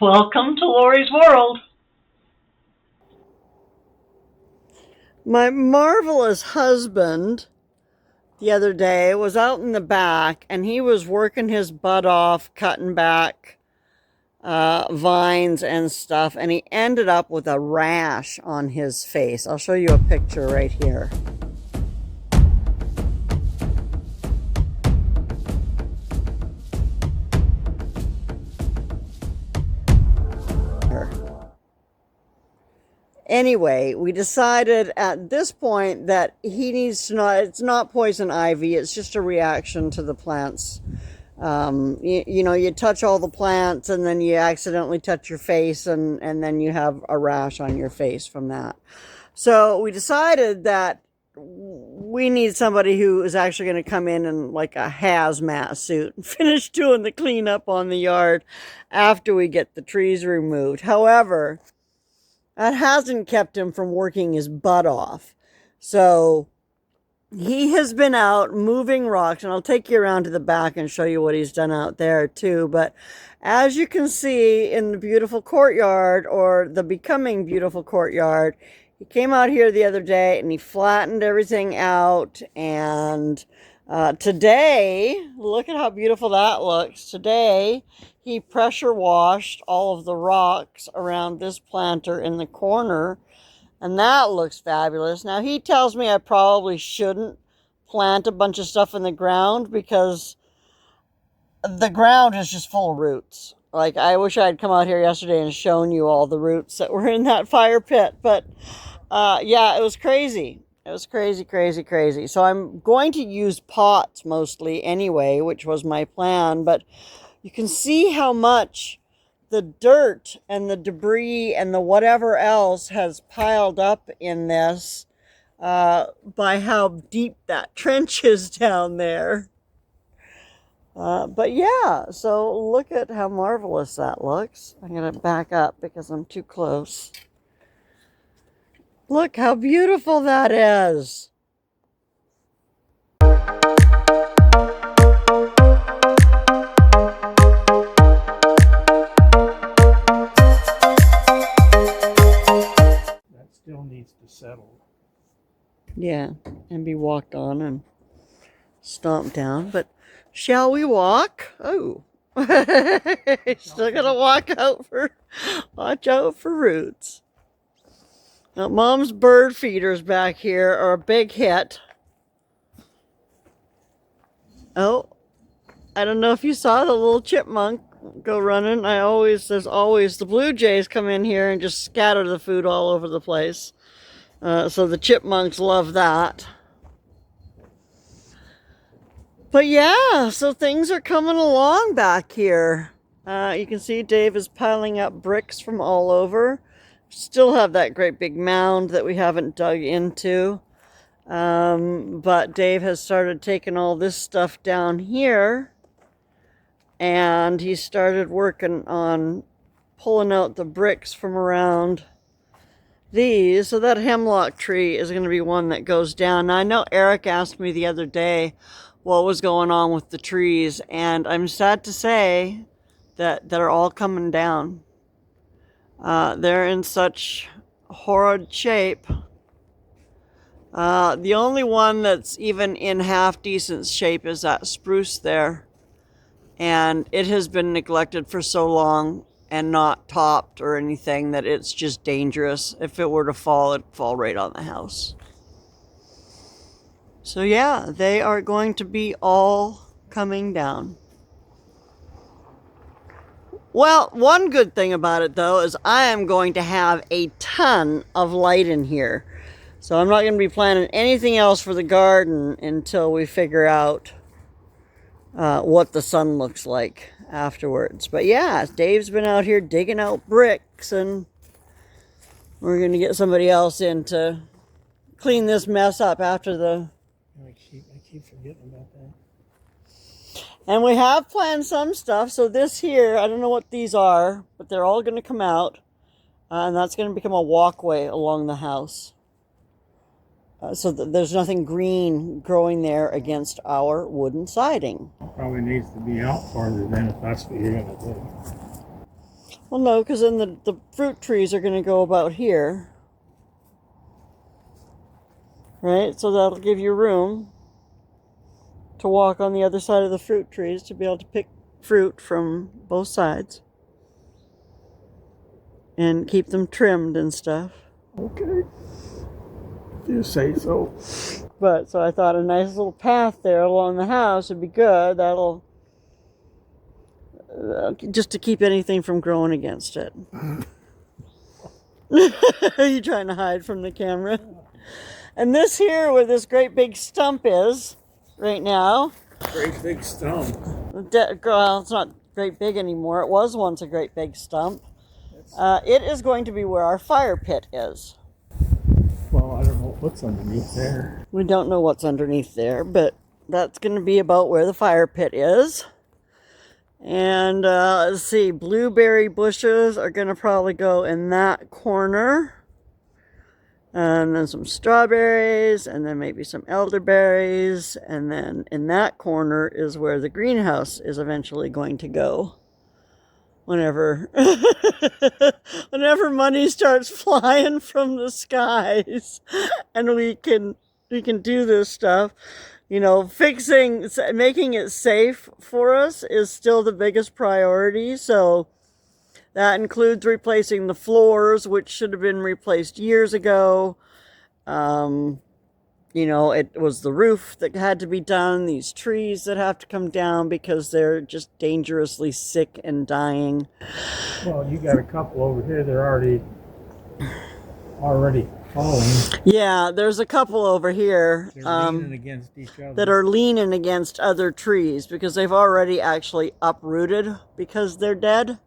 Welcome to Lorrie's world. My marvelous husband the other day was out in the back and he was working his butt off, cutting back vines and stuff, and he ended up with a rash on his face. I'll show you a picture right here. Anyway, we decided at this point that he needs to not, it's not poison ivy, it's just a reaction to the plants. You know, you touch all the plants and then you accidentally touch your face and then you have a rash on your face from that. So we decided that we need somebody who is actually going to come in like a hazmat suit and finish doing the cleanup on the yard after we get the trees removed. However, that hasn't kept him from working his butt off. So he has been out moving rocks, and I'll take you around to the back and show you what he's done out there too. But as you can see in the beautiful courtyard, or the becoming beautiful courtyard, he came out here the other day and he flattened everything out. And today, look at how beautiful that looks. Today, he pressure washed all of the rocks around this planter in the corner, and that looks fabulous. Now, he tells me I probably shouldn't plant a bunch of stuff in the ground because the ground is just full of roots. Like, I wish I had come out here yesterday and shown you all the roots that were in that fire pit. But, yeah, it was crazy. It was crazy, crazy, crazy. So I'm going to use pots mostly anyway, which was my plan. But you can see how much the dirt and the debris and the whatever else has piled up in this by how deep that trench is down there. But yeah, so look at how marvelous that looks. I'm going to back up because I'm too close. Look how beautiful that is. Still needs to settle. Yeah, and be walked on and stomped down. But shall we walk? Oh, still gotta watch out for roots. Now, Mom's bird feeders back here are a big hit. Oh, I don't know if you saw the little chipmunk go running. There's always the blue jays come in here and just scatter the food all over the place. So the chipmunks love that. But yeah, so things are coming along back here. You can see Dave is piling up bricks from all over. Still have that great big mound that we haven't dug into. But Dave has started taking all this stuff down here. And he started working on pulling out the bricks from around these. So that hemlock tree is going to be one that goes down. Now, I know Eric asked me the other day what was going on with the trees, and I'm sad to say that they're all coming down. They're in such horrid shape. The only one that's even in half decent shape is that spruce there. And it has been neglected for so long and not topped or anything that it's just dangerous. If it were to fall, it'd fall right on the house. So yeah, they are going to be all coming down. Well, one good thing about it though is I am going to have a ton of light in here. So I'm not going to be planting anything else for the garden until we figure out what the sun looks like afterwards. But yeah, Dave's been out here digging out bricks, and we're going to get somebody else in to clean this mess up after the... I keep forgetting about that. And we have planned some stuff. So this here, I don't know what these are, but they're all going to come out. And that's going to become a walkway along the house. So there's nothing green growing there against our wooden siding. Probably needs to be out farther then if that's what you're going to do. Well, no, because then the fruit trees are going to go about here. Right? So that'll give you room to walk on the other side of the fruit trees to be able to pick fruit from both sides. And keep them trimmed and stuff. Okay. If you say so. But, so I thought a nice little path there along the house would be good. That'll, just to keep anything from growing against it. Are you trying to hide from the camera? And this here, where this great big stump is, right now. Great big stump. Well, it's not great big anymore. It was once a great big stump. It is going to be where our fire pit is. Well, I don't know what's underneath there. We don't know what's underneath there, but that's going to be about where the fire pit is. And let's see, blueberry bushes are going to probably go in that corner. And then some strawberries, and then maybe some elderberries. And then in that corner is where the greenhouse is eventually going to go. Whenever money starts flying from the skies and we can do this stuff, you know, making it safe for us is still the biggest priority. So that includes replacing the floors, which should have been replaced years ago. You know, it was the roof that had to be done, these trees that have to come down because they're just dangerously sick and dying. Well, you got a couple over here that are already falling. Yeah, there's a couple over here They're leaning against each other. that are leaning against other trees because they've already actually uprooted because they're dead.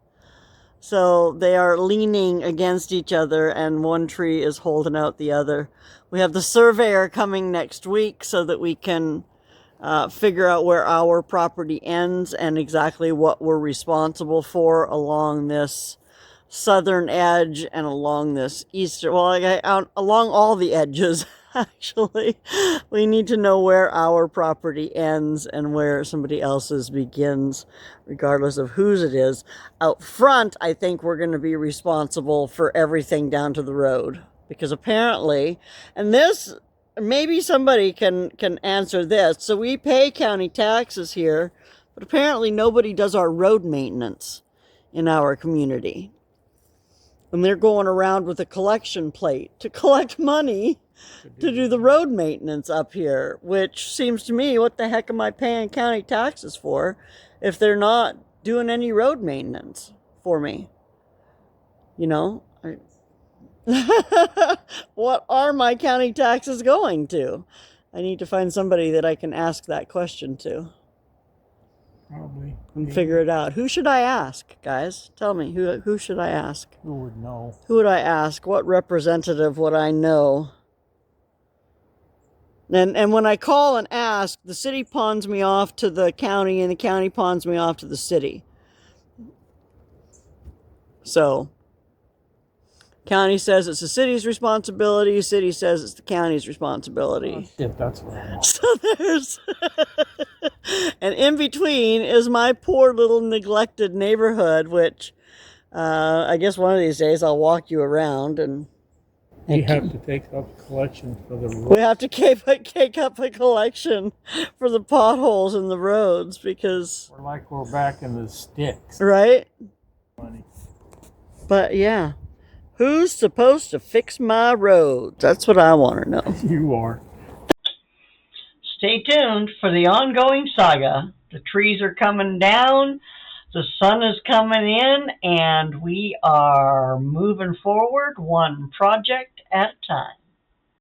So they are leaning against each other and one tree is holding out the other. We have the surveyor coming next week so that we can figure out where our property ends and exactly what we're responsible for along this southern edge and along this eastern, along all the edges, actually. We need to know where our property ends and where somebody else's begins, regardless of whose it is. Out front, I think we're going to be responsible for everything down to the road. Because apparently, and this, maybe somebody can answer this. So we pay county taxes here, but apparently nobody does our road maintenance in our community. And they're going around with a collection plate to collect money to do the road maintenance up here, which seems to me, what the heck am I paying county taxes for if they're not doing any road maintenance for me? You know? What are my county taxes going to? I need to find somebody that I can ask that question to. Probably. And figure it out. Who should I ask, guys? Tell me, who should I ask? Who would know? Who would I ask? What representative would I know? And when I call and ask, the city pawns me off to the county and the county pawns me off to the city. So, county says it's the city's responsibility, city says it's the county's responsibility. Oh, shit, that's what I want. So there's... And in between is my poor little neglected neighborhood, which I guess one of these days I'll walk you around and... We have to take up collection for the roads. We have to take up a collection for the potholes in the roads because... We're like we're back in the sticks. Right? Funny. But yeah. Who's supposed to fix my roads? That's what I want to know. You are. Stay tuned for the ongoing saga. The trees are coming down, the sun is coming in, and we are moving forward one project at a time.